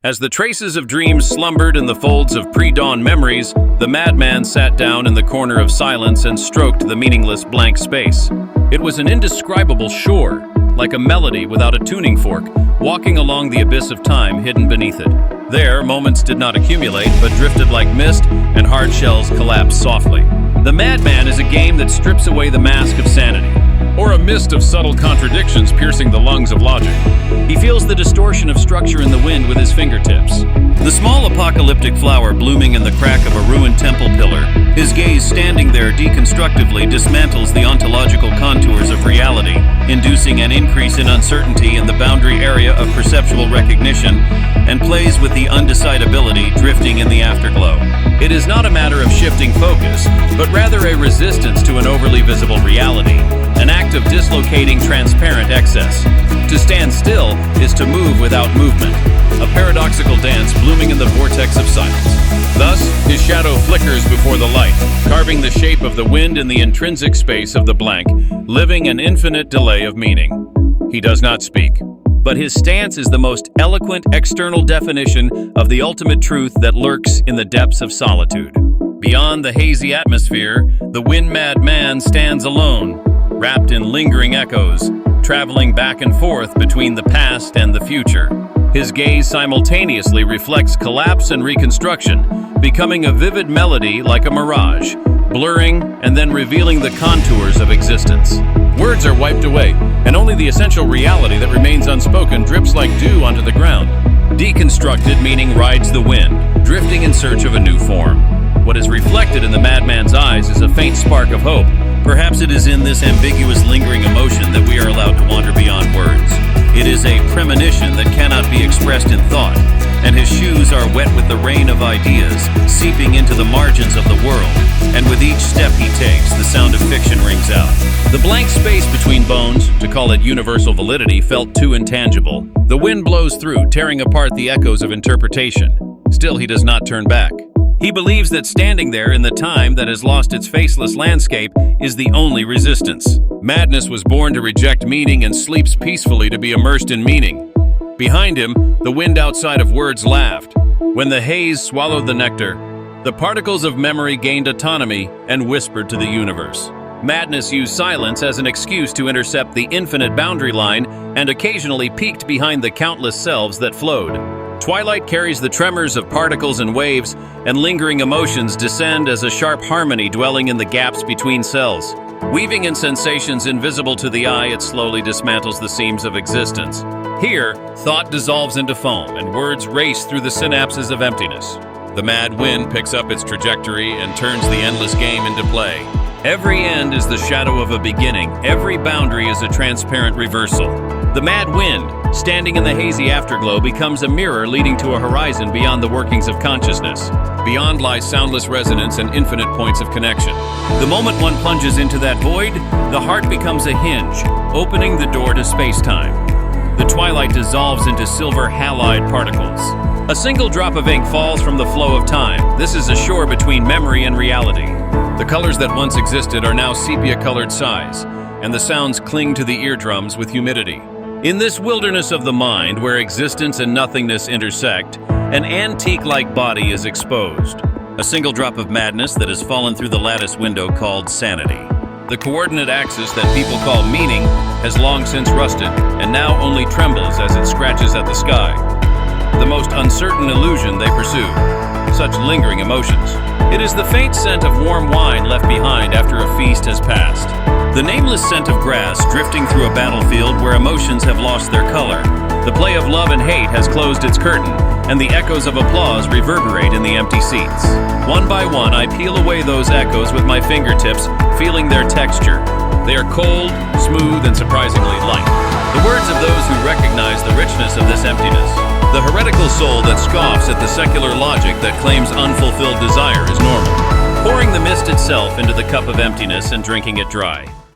As the traces of dreams slumbered in the folds of pre-dawn memories, the madman sat down in the corner of silence and stroked the meaningless blank space. It was an indescribable shore, like a melody without a tuning fork, walking along the abyss of time hidden beneath it. There, moments did not accumulate, but drifted like mist, and hard shells collapsed softly. The Madman is a game that strips away the mask of sanity, or a mist of subtle contradictions piercing the lungs of logic. He feels the distortion of structure in the wind with his fingertips. The small apocalyptic flower blooming in the crack of a ruined temple pillar, his gaze standing there deconstructively dismantles the ontological contours of reality, inducing an increase in uncertainty in the boundary area of perceptual recognition, and plays with the undecidability drifting in the afterglow. It is not a matter of shifting focus, but rather a resistance to an overly visible reality, an act of dislocating transparent excess. To stand still is to move without movement, a paradoxical dance blooming in the vortex of silence. Thus, his shadow flickers before the light, carving the shape of the wind in the intrinsic space of the blank, living an infinite delay of meaning. He does not speak, but his stance is the most eloquent external definition of the ultimate truth that lurks in the depths of solitude. Beyond the hazy atmosphere, the wind-mad man stands alone, wrapped in lingering echoes, traveling back and forth between the past and the future. His gaze simultaneously reflects collapse and reconstruction, becoming a vivid melody like a mirage, blurring and then revealing the contours of existence. Words are wiped away, and only the essential reality that remains unspoken drips like dew onto the ground. Deconstructed meaning rides the wind, drifting in search of a new form. What is reflected in the madman's eyes is a faint spark of hope. Perhaps it is in this ambiguous, lingering emotion that we are allowed to wander beyond words. It is a premonition that cannot be expressed in thought, and his shoes are wet with the rain of ideas, seeping into the margins of the world, and with each step he takes, the sound of fiction rings out. The blank space between bones, to call it universal validity, felt too intangible. The wind blows through, tearing apart the echoes of interpretation. Still, he does not turn back. He believes that standing there in the time that has lost its faceless landscape is the only resistance. Madness was born to reject meaning and sleeps peacefully to be immersed in meaning. Behind him, the wind outside of words laughed. When the haze swallowed the nectar, the particles of memory gained autonomy and whispered to the universe. Madness used silence as an excuse to intercept the infinite boundary line and occasionally peeked behind the countless selves that flowed. Twilight carries the tremors of particles and waves, and lingering emotions descend as a sharp harmony dwelling in the gaps between cells. Weaving in sensations invisible to the eye, it slowly dismantles the seams of existence. Here, thought dissolves into foam, and words race through the synapses of emptiness. The mad wind picks up its trajectory and turns the endless game into play. Every end is the shadow of a beginning. Every boundary is a transparent reversal. The mad wind, standing in the hazy afterglow, becomes a mirror leading to a horizon beyond the workings of consciousness. Beyond lies soundless resonance and infinite points of connection. The moment one plunges into that void, the heart becomes a hinge, opening the door to spacetime. The twilight dissolves into silver halide particles. A single drop of ink falls from the flow of time. This is a shore between memory and reality. The colors that once existed are now sepia-colored sighs, and the sounds cling to the eardrums with humidity. In this wilderness of the mind, where existence and nothingness intersect, an antique-like body is exposed. A single drop of madness that has fallen through the lattice window called sanity. The coordinate axis that people call meaning has long since rusted, and now only trembles as it scratches at the sky. The most uncertain illusion they pursue. Such lingering emotions. It is the faint scent of warm wine left behind after a feast has passed. The nameless scent of grass drifting through a battlefield where emotions have lost their color. The play of love and hate has closed its curtain, and the echoes of applause reverberate in the empty seats. One by one, I peel away those echoes with my fingertips, feeling their texture. They are cold, smooth, and surprisingly light. The words of those who recognize the richness of this emptiness. The heretical soul that scoffs at the secular logic that claims unfulfilled desire is normal, pouring the mist itself into the cup of emptiness and drinking it dry.